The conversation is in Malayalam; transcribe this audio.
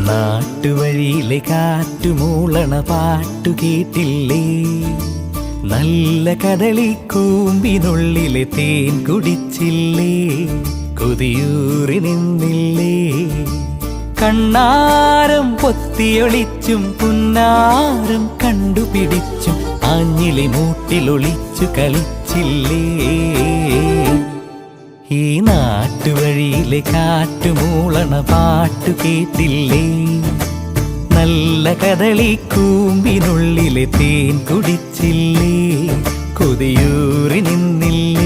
നാട്ടുവഴിയിലെ കാറ്റുമൂളണ പാട്ടു കേട്ടില്ലേ? നല്ല കദളിക്കൂമ്പിനുള്ളിലെ തേൻ കുടിച്ചില്ലേ? കൊതിയൂറി നിന്നില്ലേ? കണ്ണാരം പൊത്തിയൊളിച്ചും പുന്നാരം കണ്ടുപിടിച്ചും ആഞ്ഞിലി മൂട്ടിലൊളിച്ചു കളിച്ചില്ലേ? ഈ നാട്ടുവഴിയിലെ കാറ്റുമൂളണ പാട്ടു കേട്ടില്ലേ? നല്ല കദളിക്കൂമ്പിനുള്ളിലെ തേൻ കുടിച്ചില്ലേ? കൊതിയൂറി നിന്നില്ലേ?